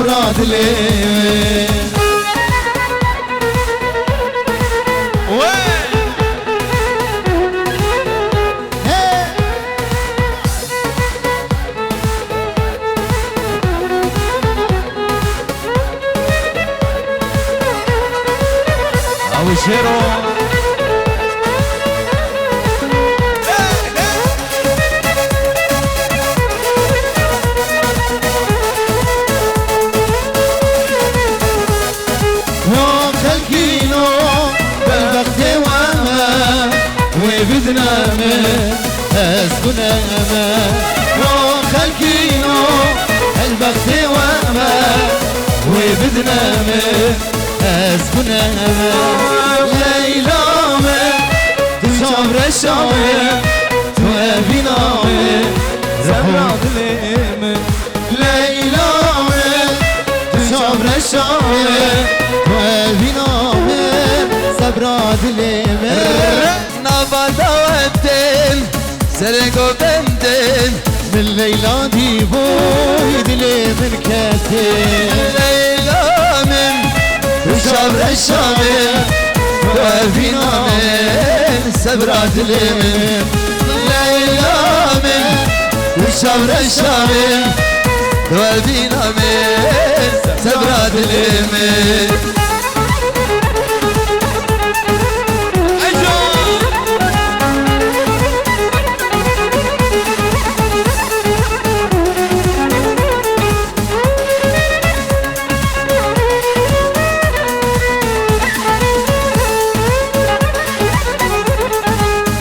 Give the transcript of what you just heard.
سبرات لي وشيرو وخلكينو بالبخت وما وبدنا من اسكنا ما وخلكينو البخت وما وبدنا من اسكنا ليلى من صبر الشام وابينا من سبرات ليم ليلى من صبر الشام وابينا من سبرات ليم نبض ودين سرقو بندين من ليلى دي بويد لي من كاتين ليلى من شبر الشامل وفينا من سبرات اليمن ليلى من شبر الشامل وفينا من سبرات اليمن